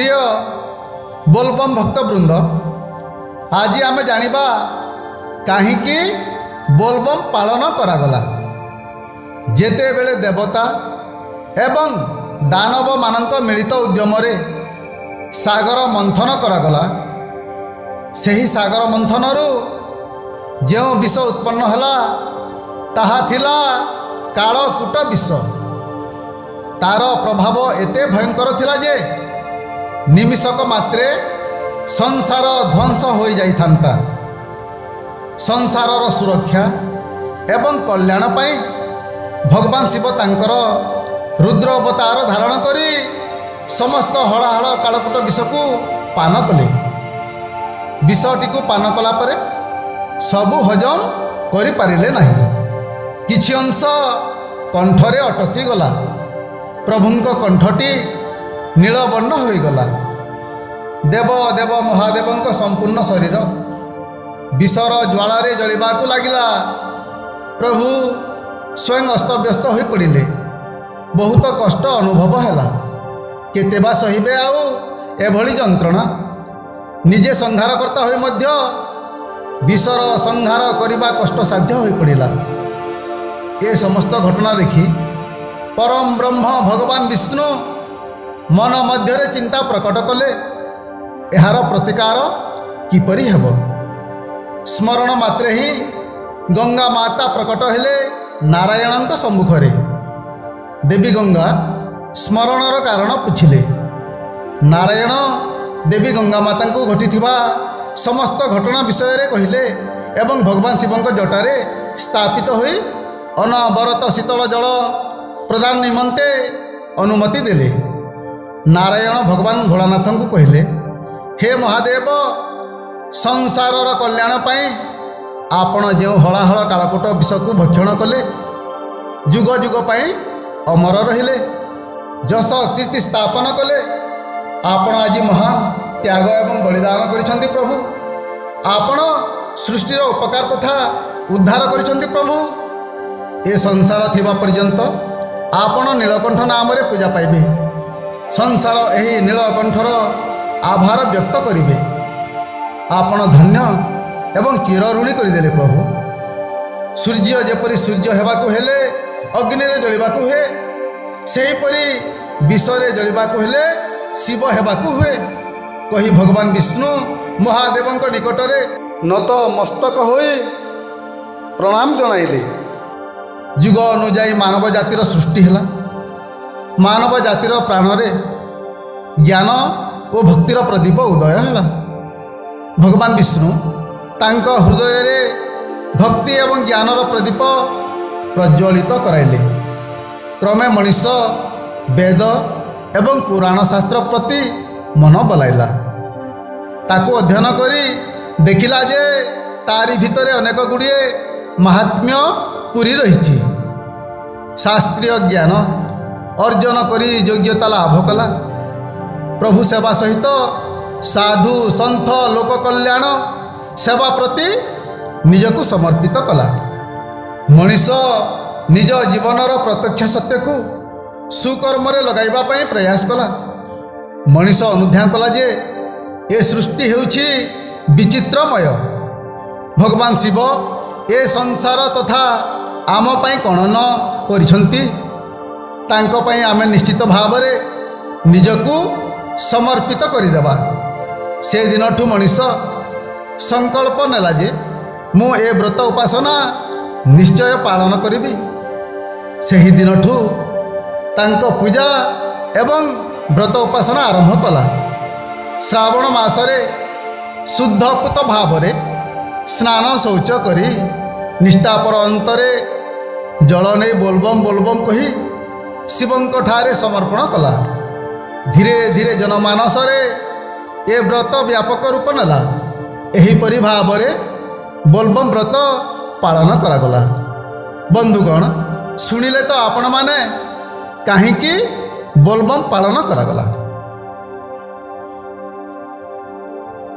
प्रिय बोलबम भक्तवृंद, आज आम जानिबा काहींकि बोलबम पालन करागला। जेते बेले देवता एवं दानव मानक मिलित उद्यम सागर मंथन करागला, सही सागर मंथनरू जो विष उत्पन्न हला ताहा थिला कालकूट विष। तार प्रभाव एते भयंकर थिला जे निमिषक मात्रे संसार ध्वंस हो जाइथांता। संसारर सुरक्षा एवं कल्याण पाई भगवान शिव तांकर रुद्र अवतार धारण करी समस्त हलाहल कालकूट विष को पान कले। विषटी को पान कला परे सबु हजम करि पारिले नाही। किछि अंश कंठरे अटकी गला। प्रभुंक कंठटी नीलवर्ण हो गला। देव देव महादेवंक संपूर्ण शरीर विषर ज्वालारे जलिबाकू लागिला। प्रभु स्वयं अस्तव्यस्त हो पड़िले। बहुत कष्ट अनुभव हैला। केतेबा सहिबे आउ एभली जंत्रणा। निजे संहारकर्ता होई मध्य विषर संहार करिबा कष्टसाध्य हो पड़िला। ए समस्त घटना देखि परम ब्रह्म भगवान विष्णु मन मध्यरे चिंता प्रकट कले। एहार प्रतिकार किपरि हेब। स्मरण मात्रे ही गंगा माता प्रकट हेले नारायणंक सम्मुखरे। देवी गंगा स्मरणर कारण पुछिले। नारायण देवी गंगा माता को घटिथिबा समस्त घटना विषय रे कहिले एवं भगवान शिवंक जटारे स्थापित होई अनवरत शीतल जल प्रदान निमंते अनुमति देले। नारायण भगवान भोलानाथ को कहिले, हे महादेव, संसारर कल्याण पाई आपण जो हलाहल कालकूट विष को भक्षण कले, जुग जुग पाई अमर रहिले, जस कीर्ति स्थापन कले। आपण आज महान त्याग एवं बलिदान करिसंती प्रभु। आपण सृष्टिर उपकार तथा उद्धार करिसंती प्रभु। ए संसार थिबा पर्यंत आपण नीलकंठ नाम रे पूजा पाइबे। संसार एही नीलकंठर आभार व्यक्त करिवे। आपण धन्य एवं चिर ऋणी करदेले प्रभु। सूर्य जेपरि सूर्य हेबाकू हेले अग्नि रे जलिबाकू हे, सेहीपरि विष रे जलिबाकू हेले शिव हेबाकू हुए कही भगवान विष्णु महादेवंक निकटरे नत मस्तक होई प्रणाम जणाइले। जुग अनुजाई मानव जातिर सृष्टि हैला। मानव जातिर प्राणरे ज्ञान और भक्तिर प्रदीप उदय हैला। भगवान विष्णु तांक हृदय रे भक्ति एवं ज्ञानर प्रदीप प्रज्वलित कराइले। क्रमे मनीष वेद एवं पुराण शास्त्र प्रति मन बलाइला। ताको अध्ययन करी देखिला जे तारी भितरे अनेक गुड़िए महात्म्य पूरी रही। शास्त्रीय ज्ञान अर्जन करी योग्यता लाभ कला। प्रभु सेवा सहित साधु संत लोक कल्याण सेवा प्रति निजको समर्पित कला। मनीष निज जीवनर प्रत्यक्ष सत्य को सुकर्म लगाइबा पई प्रयास कला। मनीष अनुध्यान कला जे ए सृष्टि हेउछि विचित्रमय। भगवान शिव ए संसार तथा आम पई कौन न करिसंती, तांको पई आमे निश्चित भाव रे निजको समर्पित करिदेबा। से दिन ठू मनीष संकल्प नेला जे मु ए व्रत उपासना निश्चय पालन करिबी। सेही दिन ठू तांको पूजा एवं व्रत उपासना आरंभ कला। श्रावण मासरे शुद्धपूत भावरे स्नान शौच करी निष्ठापर अंतरे जल नहीं बोलबम बोलबम कही शिवंक ठारे समर्पण कला। धीरे धीरे जनमानसरे ए व्रत व्यापक रूप नेला। एहीपरि भावरे बोलबम व्रत पालन करागला। बंधुगण, शुणिले तो आपण माने काहींकि बोलबम पालन करागला।